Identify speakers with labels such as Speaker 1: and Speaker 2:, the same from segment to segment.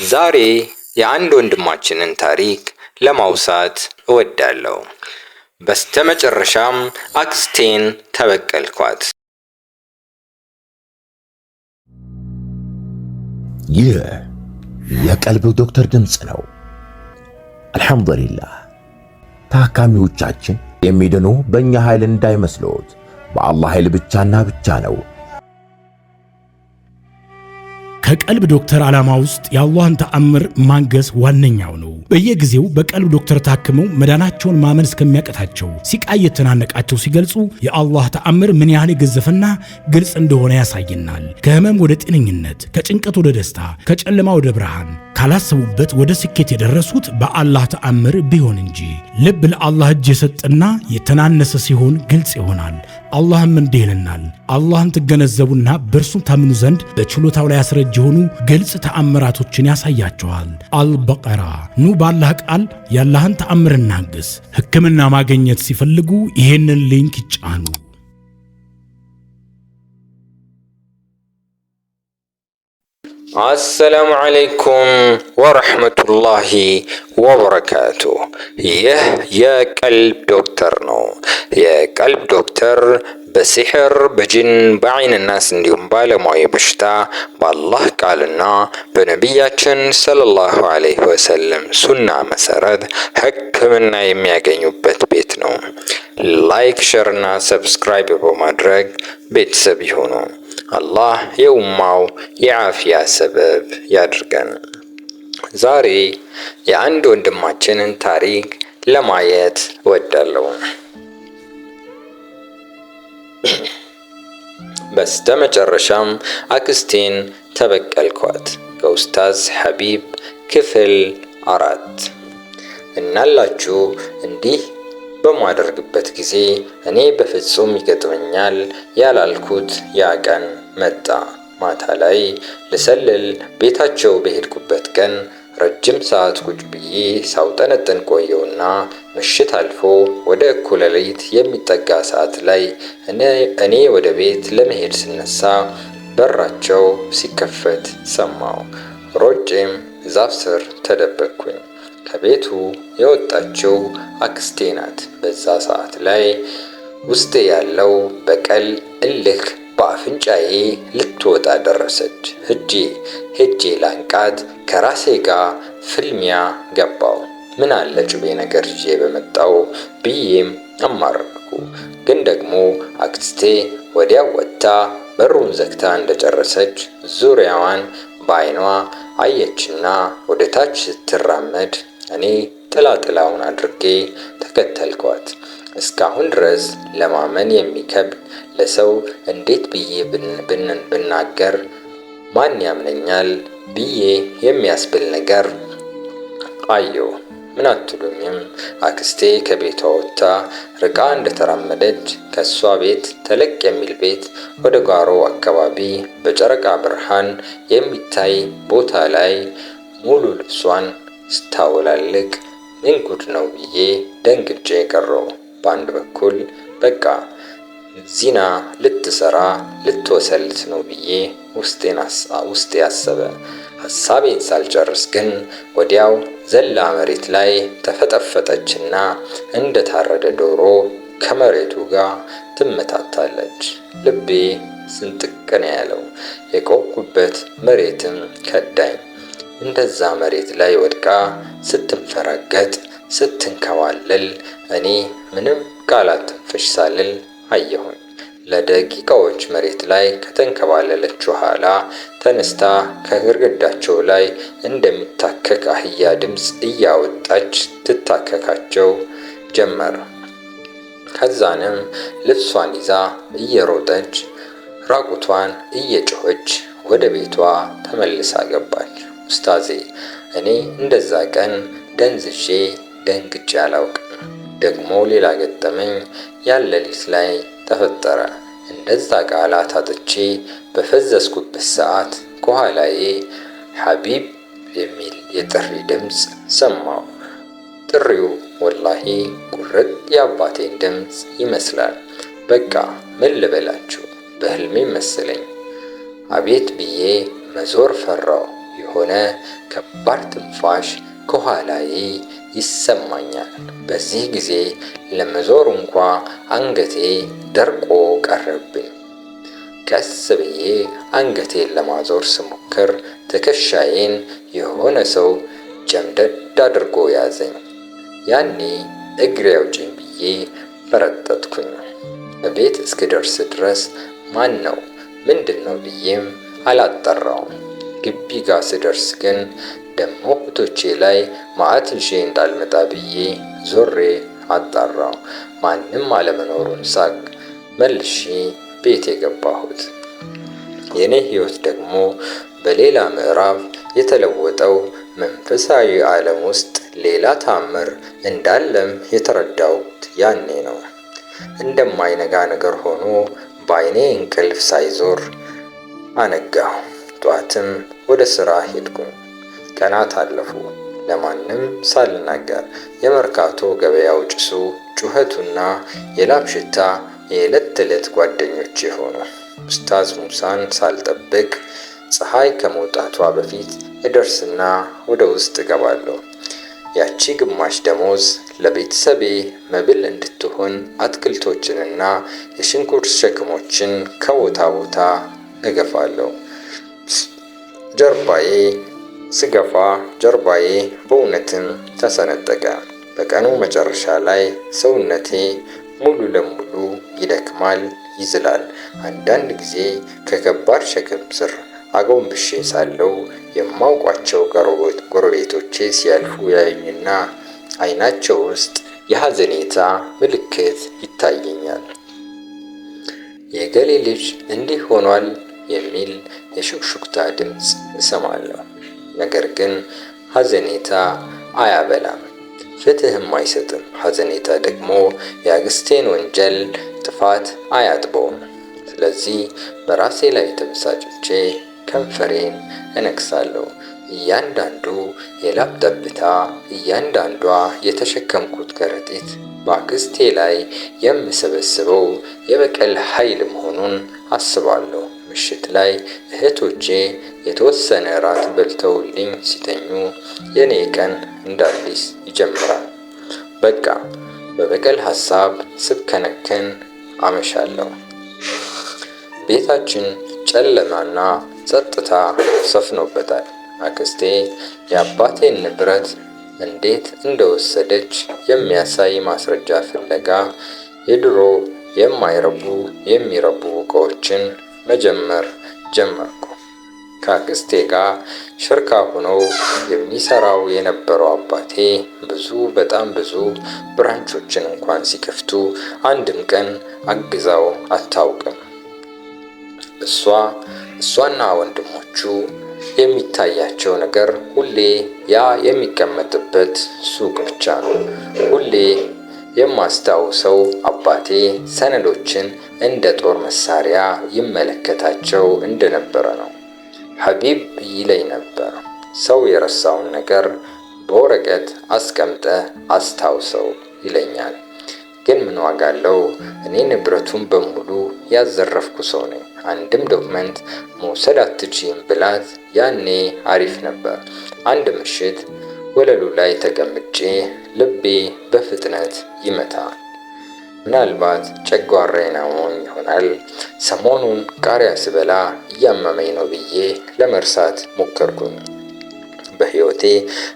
Speaker 1: ዛሬ የአንድ ወንድማችንን ታሪክ ለማውሳት እወዳለሁ። በስተመጨረሻም አክስቴን ተበቀልኳት።
Speaker 2: ይህ የቀልብ ዶክተር ድምፅ ነው። አልሐምዱሊላህ። ታካሚዎቻችን የሚድኑ በእኛ ኃይል እንዳይመስሎት፣ በአላህ ኃይል ብቻና ብቻ ነው።
Speaker 3: ከቀልብ ዶክተር ዓላማ ውስጥ የአላህን ተአምር ማንገስ ዋነኛው ነው። በየጊዜው በቀልብ ዶክተር ታክመው መዳናቸውን ማመን እስከሚያቀታቸው ሲቃይ የተናነቃቸው ሲገልጹ የአላህ ተአምር ምን ያህል የገዘፈና ግልጽ እንደሆነ ያሳየናል። ከህመም ወደ ጤነኝነት፣ ከጭንቀት ወደ ደስታ፣ ከጨለማ ወደ ብርሃን፣ ካላሰቡበት ወደ ስኬት የደረሱት በአላህ ተአምር ቢሆን እንጂ። ልብ ለአላህ እጅ የሰጠና የተናነሰ ሲሆን ግልጽ ይሆናል። አላህም እንዲህ ይለናል፣ አላህን ትገነዘቡና በእርሱም ታምኑ ዘንድ በችሎታው ላይ ያስረጅ የሆኑ ግልጽ ተአምራቶችን ያሳያቸዋል። አልበቀራ። ኑ ባላህ ቃል ያላህን ተአምር እናግስ። ሕክምና ማግኘት ሲፈልጉ ይሄንን ሊንክ ይጫኑ።
Speaker 1: አሰላሙ አለይኩም ወረሕመቱላሂ ወበረካቱ። ይህ የቀልብ ዶክተር ነው። የቀልብ ዶክተር በሲሕር፣ በጅን፣ በዐይን ናስ እንዲሁም ባለሟዊ በሽታ በአላህ ቃልና በነቢያችን ሰለላሁ ዐለይሂ ወሰለም ሱና መሰረት ሕክምና የሚያገኙበት ቤት ነው። ላይክ፣ ሸር እና ሰብስክራይብ በማድረግ ቤተሰብ ይሁኑ። አላህ የኡማው የዓፊያ ሰበብ ያድርገን። ዛሬ የአንድ ወንድማችንን ታሪክ ለማየት እወዳለሁ። በስተመጨረሻም አክስቴን ተበቀልኳት። ከኡስታዝ ሐቢብ ክፍል 4። እናላችሁ እንዲህ በማደርግበት ጊዜ እኔ በፍጹም ይገጥመኛል ያላልኩት ያ ቀን መጣ። ማታ ላይ ልሰልል ቤታቸው በሄድኩበት ቀን ረጅም ሰዓት ቁጭ ብዬ ሳውጠነጥን ቆየውና ምሽት አልፎ ወደ እኩለ ሌሊት የሚጠጋ ሰዓት ላይ እኔ ወደ ቤት ለመሄድ ስነሳ በራቸው ሲከፈት ሰማው። ሮጬም ዛፍ ስር ተደበቅኩኝ። ከቤቱ የወጣችው አክስቴ ናት። በዛ ሰዓት ላይ ውስጤ ያለው በቀል፣ እልህ በአፍንጫዬ ልትወጣ ደረሰች። ሄጄ ላንቃት ከራሴ ጋር ፍልሚያ ገባው። ምን አለ ጩቤ ነገር ይዤ በመጣው ብዬም አማረርኩ። ግን ደግሞ አክስቴ ወዲያው ወጥታ በሩን ዘግታ እንደጨረሰች ዙሪያዋን በዓይኗ አየችና ወደ ታች ስትራመድ እኔ ጥላውን አድርጌ ተከተልኳት። እስካሁን ድረስ ለማመን የሚከብድ፣ ለሰው እንዴት ብዬ ብናገር ማን ያምነኛል ብዬ የሚያስብል ነገር አየሁ። ምን አትሉኝም? አክስቴ ከቤቷ ወጥታ ርቃ እንደተራመደች ከሷ ቤት ተለቅ የሚል ቤት ወደ ጓሮ አካባቢ በጨረቃ ብርሃን የሚታይ ቦታ ላይ ሙሉ ልብሷን ስታወላልቅ ምን ጉድ ነው ብዬ ደንግጬ ቀረው። በአንድ በኩል በቃ ዚና ልትሰራ ልትወሰልት ነው ብዬ ውስጤ ያሰበ። ሐሳቤን ሳልጨርስ ግን ወዲያው ዘላ መሬት ላይ ተፈጠፈጠችና እንደ ታረደ ዶሮ ከመሬቱ ጋር ትመታታለች። ልቤ ስንጥቅ ነው ያለው። የቆምኩበት መሬትም ከዳኝ። እንደዛ መሬት ላይ ወድቃ ስትንፈራገጥ ስትንከባለል እኔ ምንም ቃላት ትንፍሽ ሳልል አየሁኝ። ለደቂቃዎች መሬት ላይ ከተንከባለለች በኋላ ተነስታ ከግድግዳቸው ላይ እንደሚታከክ አህያ ድምፅ እያወጣች ትታከካቸው ጀመር። ከዛንም ልብሷን ይዛ እየሮጠች ራቁቷን እየጮኸች ወደ ቤቷ ተመልሳ ገባች። ኡስታዜ፣ እኔ እንደዛ ቀን ደንግጬ አላውቅም። ደግሞ ሌላ ገጠመኝ ያለሊት ላይ ተፈጠረ። እንደዛ ቃላት አጥቼ በፈዘዝኩበት ሰዓት ከኋላዬ ሐቢብ የሚል የጥሪ ድምፅ ሰማሁ። ጥሪው ወላሂ ቁርጥ የአባቴን ድምፅ ይመስላል። በቃ ምን ልበላችሁ፣ በህልሜ መሰለኝ። አቤት ብዬ መዞር ፈራው። የሆነ ከባድ ትንፋሽ ከኋላዬ ይሰማኛል። በዚህ ጊዜ ለመዞር እንኳ አንገቴ ደርቆ ቀረብኝ። ቀስ ብዬ አንገቴን ለማዞር ስሞክር ትከሻዬን የሆነ ሰው ጨምደድ አድርጎ ያዘኝ። ያኔ እግሬ አውጪኝ ብዬ ፈረጠጥኩኝ። ቤት እስክደርስ ድረስ ማን ነው ምንድን ነው ብዬም አላጠራውም። ግቢ ጋር ስደርስ ግን ደሞ እህቶቼ ላይ ማዕት ይዤ እንዳልመጣ ብዬ ዞሬ አጣራው። ማንም አለመኖሩን ሳቅ መልሼ ቤት የገባሁት። የኔ ህይወት ደግሞ በሌላ ምዕራፍ የተለወጠው መንፈሳዊ ዓለም ውስጥ ሌላ ታምር እንዳለም የተረዳሁት ያኔ ነው። እንደማይነጋ ነገር ሆኖ በዓይኔ እንቅልፍ ሳይዞር አነጋሁ። ጧትም ወደ ሥራ ሄድኩኝ። ቀናት አለፉ። ለማንም ሳልናገር የመርካቶ ገበያው ጭሱ፣ ጩኸቱና የላብ ሽታ የዕለት ተዕለት ጓደኞቼ ሆኑ። ኡስታዝ ሙሳን ሳልጠብቅ ፀሐይ ከመውጣቷ በፊት እደርስና ወደ ውስጥ እገባለሁ። ያቺ ግማሽ ደሞዝ ለቤተሰቤ መብል እንድትሆን አትክልቶችንና የሽንኩርት ሸክሞችን ከቦታ ቦታ እገፋለሁ። ጀርባዬ በእውነትም ተሰነጠቀ። በቀኑ መጨረሻ ላይ ሰውነቴ ሙሉ ለሙሉ ይደክማል፣ ይዝላል። አንዳንድ ጊዜ ከከባድ ሸክም ስር አጎንብሼ ሳለው የማውቋቸው ጎረቤቶቼ ሲያልፉ ያዩኝና ዓይናቸው ውስጥ የሐዘኔታ ምልክት ይታየኛል። የገሌ ልጅ እንዲህ ሆኗል የሚል የሹክሹክታ ድምፅ እሰማለሁ። ነገር ግን ሐዘኔታ አያበላም፣ ፍትህም አይሰጥም። ሐዘኔታ ደግሞ የአክስቴን ወንጀል ጥፋት አያጥበውም። ስለዚህ በራሴ ላይ ተበሳጭቼ ከንፈሬን እነክሳለሁ። እያንዳንዱ የላብ ጠብታ፣ እያንዳንዷ የተሸከምኩት ከረጢት በአክስቴ ላይ የምሰበስበው የበቀል ኃይል መሆኑን አስባለሁ። ምሽት ላይ እህቶቼ የተወሰነ ራት በልተውልኝ ሲተኙ የኔ ቀን እንዳዲስ ይጀምራል። በቃ በበቀል ሐሳብ ስብከነከን አመሻለሁ። ቤታችን ጨለማና ጸጥታ ሰፍኖበታል። አክስቴ የአባቴን ንብረት እንዴት እንደወሰደች የሚያሳይ ማስረጃ ፍለጋ የድሮ የማይረቡ የሚረቡ ዕቃዎችን መጀመር ጀመርኩ። ከአክስቴ ጋር ሽርካ ሆነው የሚሰራው የነበረው አባቴ በጣም ብዙ ብራንቾችን እንኳን ሲከፍቱ አንድም ቀን አግዛው አታውቅም። እሷና ወንድሞቹ የሚታያቸው ነገር ሁሌ ያ የሚቀመጥበት ሱቅ ብቻ ነው። ሁሌ የማስታውሰው አባቴ ሰነዶችን እንደ ጦር መሳሪያ ይመለከታቸው እንደነበረ ነው። ሐቢብ ይለኝ ነበር፣ ሰው የረሳውን ነገር በወረቀት አስቀምጠህ አስታውሰው ይለኛል። ግን ምን ዋጋ አለው? እኔ ንብረቱን በሙሉ ያዘረፍኩ ሰው ነኝ። አንድም ዶክመንት መውሰድ አትችይም ብላት ያኔ አሪፍ ነበር። አንድ ምሽት ወለሉ ላይ ተቀምጬ ልቤ በፍጥነት ይመታል። ምናልባት ጨጓራዬን አሞኝ ይሆናል። ሰሞኑን ቃሪያ ስበላ እያመመኝ ነው ብዬ ለመርሳት ሞከርኩኝ። በሕይወቴ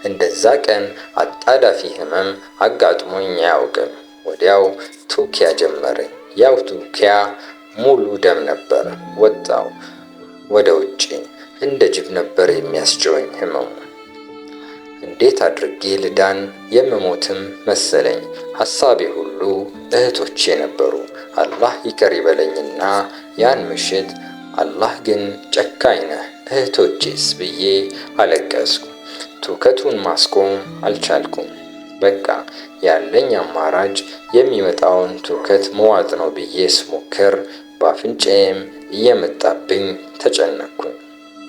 Speaker 1: እንደዛ ቀን አጣዳፊ ህመም አጋጥሞኝ አያውቅም። ወዲያው ቱኪያ ጀመረኝ። ያው ቱኪያ ሙሉ ደም ነበር። ወጣው ወደ ውጪ እንደ ጅብ ነበር የሚያስጨወኝ ህመሙ። እንዴት አድርጌ ልዳን? የምሞትም መሰለኝ። ሐሳቤ ሁሉ እህቶቼ ነበሩ። አላህ ይቅር ይበለኝና ያን ምሽት አላህ ግን ጨካኝ ነህ እህቶቼስ ብዬ አለቀስኩ። ትውከቱን ማስቆም አልቻልኩም። በቃ ያለኝ አማራጭ የሚመጣውን ትውከት መዋጥ ነው ብዬ ስሞክር በአፍንጫዬም እየመጣብኝ ተጨነቅኩኝ።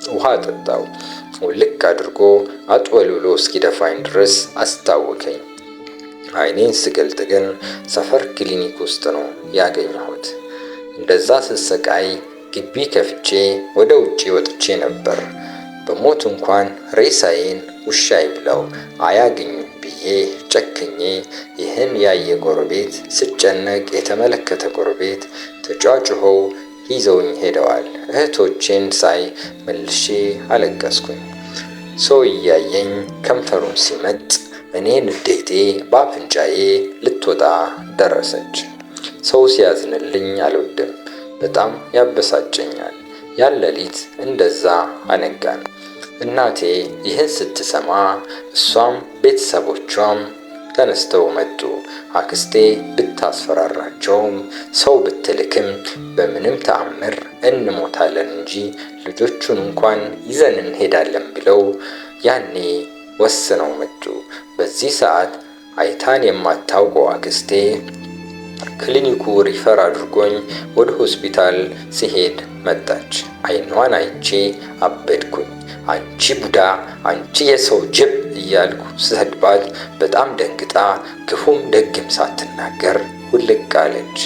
Speaker 1: ውሃ ጠጣው። ውልቅ አድርጎ አጥወልውሎ እስኪደፋኝ ድረስ አስታወከኝ። ዓይኔን ስገልጥ ግን ሰፈር ክሊኒክ ውስጥ ነው ያገኘሁት። እንደዛ ስሰቃይ ግቢ ከፍቼ ወደ ውጪ ወጥቼ ነበር። በሞት እንኳን ሬሳዬን ውሻ ይብላው አያገኙም ብዬ ጨክኜ ይህን ያየ ጎረቤት ስጨነቅ የተመለከተ ጎረቤት ተጫጭኸው ይዘውኝ ሄደዋል። እህቶቼን ሳይ መልሼ አለቀስኩኝ። ሰው እያየኝ ከንፈሩን ሲመጥ እኔ ንዴቴ በአፍንጫዬ ልትወጣ ደረሰች። ሰው ሲያዝንልኝ አልወድም፣ በጣም ያበሳጨኛል። ያን ሌሊት እንደዛ አነጋን። እናቴ ይህን ስትሰማ እሷም ቤተሰቦቿም ተነስተው መጡ። አክስቴ ብታስፈራራቸውም ሰው ብትልክም በምንም ተአምር እንሞታለን እንጂ ልጆቹን እንኳን ይዘን እንሄዳለን ብለው ያኔ ወስነው መጡ። በዚህ ሰዓት አይታን የማታውቀው አክስቴ ክሊኒኩ ሪፈር አድርጎኝ ወደ ሆስፒታል ሲሄድ መጣች። አይኗን አይቼ አበድኩኝ። አንቺ ቡዳ፣ አንቺ የሰው ጅብ እያልኩ ስሰድባት በጣም ደንግጣ ክፉም ደግም ሳትናገር ውልቅ አለች።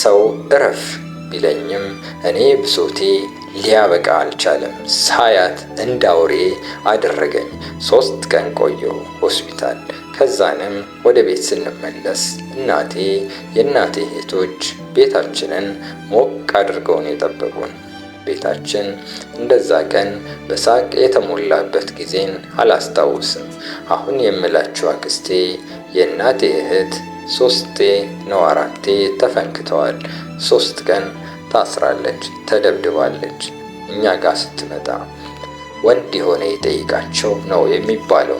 Speaker 1: ሰው እረፍ ቢለኝም እኔ ብሶቴ ሊያበቃ አልቻለም። ሳያት እንዳውሬ አደረገኝ። 3 ቀን ቆየሁ ሆስፒታል። ከዛንም ወደ ቤት ስንመለስ እናቴ የእናቴ እህቶች ቤታችንን ሞቅ አድርገውን የጠበቁን። ቤታችን እንደዛ ቀን በሳቅ የተሞላበት ጊዜን አላስታውስም። አሁን የምላችሁ አክስቴ የእናቴ እህት 3 ነው 4 ተፈንክተዋል። 3 ቀን ታስራለች፣ ተደብድባለች። እኛ ጋር ስትመጣ ወንድ የሆነ ይጠይቃቸው ነው የሚባለው።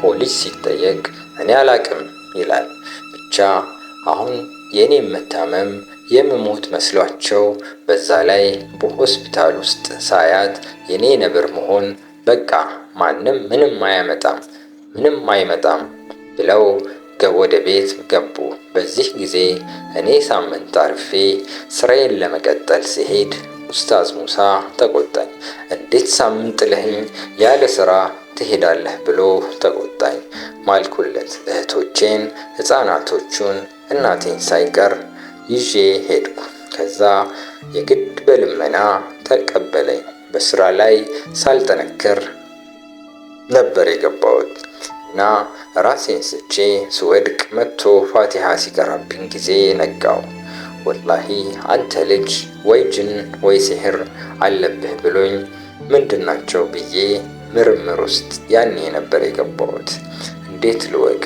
Speaker 1: ፖሊስ ሲጠየቅ እኔ አላቅም ይላል። ብቻ አሁን የኔ መታመም የምሞት መስሏቸው በዛ ላይ በሆስፒታል ውስጥ ሳያት የኔ ነብር መሆን በቃ ማንም ምንም አይመጣም ብለው ወደ ቤት ገቡ። በዚህ ጊዜ እኔ ሳምንት አርፌ ስራዬን ለመቀጠል ሲሄድ ኡስታዝ ሙሳ ተቆጣኝ። እንዴት ሳምንት ጥለኸኝ ያለ ስራ ትሄዳለህ ብሎ ተቆጣኝ። ማልኩለት። እህቶቼን፣ ህፃናቶቹን፣ እናቴን ሳይቀር ይዤ ሄድኩ። ከዛ የግድ በልመና ተቀበለኝ። በስራ ላይ ሳልጠነክር ነበር የገባሁት እና ራሴን ስቼ ስወድቅ መጥቶ ፋቲሃ ሲቀራብኝ ጊዜ ነቃው። ወላሂ አንተ ልጅ ወይ ጅን ወይ ሲህር አለብህ ብሎኝ ምንድናቸው ብዬ ምርምር ውስጥ ያኔ ነበር የገባሁት። እንዴት ልወቅ?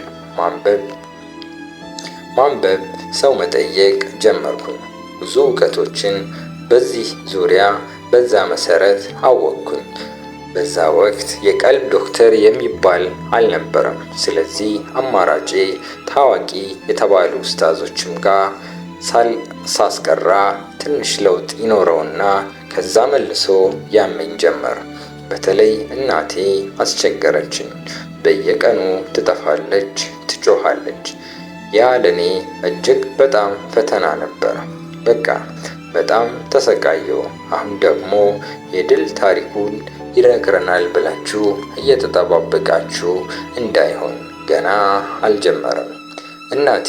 Speaker 1: ማንበብ፣ ሰው መጠየቅ ጀመርኩኝ። ብዙ እውቀቶችን በዚህ ዙሪያ በዛ መሰረት አወቅኩኝ። በዛ ወቅት የቀልብ ዶክተር የሚባል አልነበረም። ስለዚህ አማራጬ ታዋቂ የተባሉ ኡስታዞችም ጋር ሳስቀራ ትንሽ ለውጥ ይኖረውና ከዛ መልሶ ያመኝ ጀመር። በተለይ እናቴ አስቸገረችኝ። በየቀኑ ትጠፋለች፣ ትጮኻለች። ያ ለኔ እጅግ በጣም ፈተና ነበር። በቃ በጣም ተሰቃየው። አሁን ደግሞ የድል ታሪኩን ይነግረናል ብላችሁ እየተጠባበቃችሁ እንዳይሆን፣ ገና አልጀመረም። እናቴ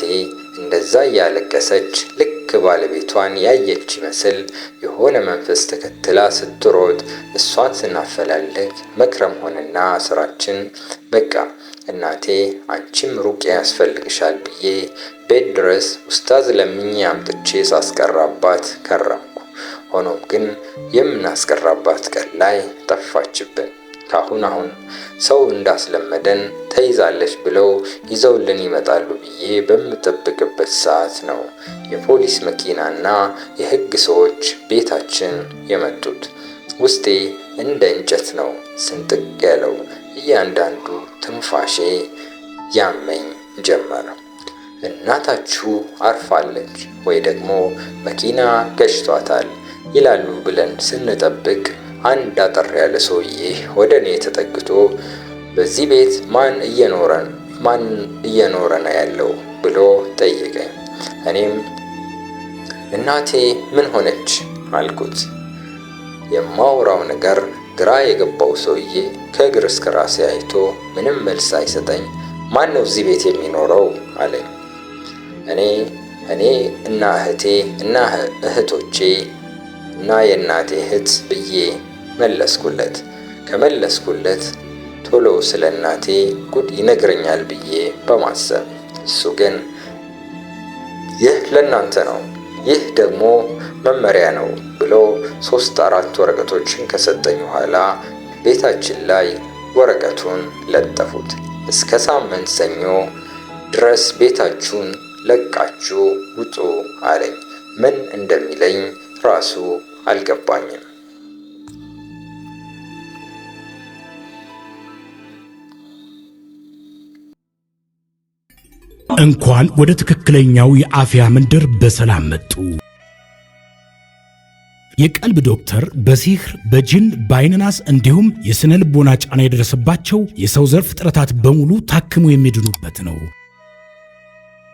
Speaker 1: እንደዛ እያለቀሰች ልክ ባለቤቷን ያየች ይመስል የሆነ መንፈስ ተከትላ ስትሮጥ እሷን ስናፈላልግ መክረም ሆነና ስራችን። በቃ እናቴ አንቺም ሩቅያ ያስፈልግሻል ብዬ ቤት ድረስ ኡስታዝ ለምኜ አምጥቼ ሳስቀራባት ከረምኩ። ሆኖም ግን የምናስቀራባት ቀን ላይ ጠፋችብን። አሁን ሰው እንዳስለመደን ተይዛለች ብለው ይዘውልን ይመጣሉ ብዬ በምጠብቅበት ሰዓት ነው የፖሊስ መኪናና የህግ ሰዎች ቤታችን የመጡት። ውስጤ እንደ እንጨት ነው ስንጥቅ ያለው። እያንዳንዱ ትንፋሼ ያመኝ ጀመረ። እናታችሁ አርፋለች ወይ ደግሞ መኪና ገጭቷታል ይላሉ ብለን ስንጠብቅ አንድ አጠር ያለ ሰውዬ ወደ እኔ ተጠግቶ በዚህ ቤት ማን እየኖረ ነው ያለው ብሎ ጠየቀኝ። እኔም እናቴ ምን ሆነች አልኩት። የማወራው ነገር ግራ የገባው ሰውዬ ከእግር እስከ ራሴ አይቶ ምንም መልስ አይሰጠኝ። ማን ነው እዚህ ቤት የሚኖረው አለኝ። እኔ እና እህቴ እና እህቶቼ እና የእናቴ እህት ብዬ መለስኩለት። ከመለስኩለት ቶሎ ስለ እናቴ ጉድ ይነግረኛል ብዬ በማሰብ እሱ ግን ይህ ለእናንተ ነው፣ ይህ ደግሞ መመሪያ ነው ብሎ 3-4 ወረቀቶችን ከሰጠኝ በኋላ ቤታችን ላይ ወረቀቱን ለጠፉት። እስከ ሳምንት ሰኞ ድረስ ቤታችሁን ለቃችሁ ውጡ አለኝ። ምን እንደሚለኝ ራሱ አልገባኝም።
Speaker 3: እንኳን ወደ ትክክለኛው የአፍያ መንደር በሰላም መጡ። የቀልብ ዶክተር በሲህር በጅን በአይንናስ እንዲሁም የስነ ልቦና ጫና የደረሰባቸው የሰው ዘር ፍጥረታት በሙሉ ታክሙ የሚድኑበት ነው።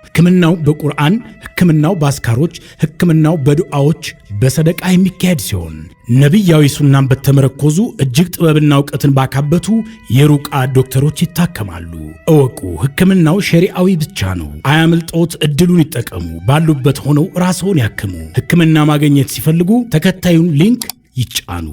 Speaker 3: ሕክምናው በቁርአን፣ ሕክምናው በአስካሮች፣ ሕክምናው በዱዓዎች በሰደቃ የሚካሄድ ሲሆን ነቢያዊ ሱናን በተመረኮዙ እጅግ ጥበብና እውቀትን ባካበቱ የሩቃ ዶክተሮች ይታከማሉ። እወቁ፣ ሕክምናው ሸሪዓዊ ብቻ ነው። አያምልጦት፣ እድሉን ይጠቀሙ። ባሉበት ሆነው ራስዎን ያክሙ። ሕክምና ማግኘት ሲፈልጉ ተከታዩን ሊንክ ይጫኑ።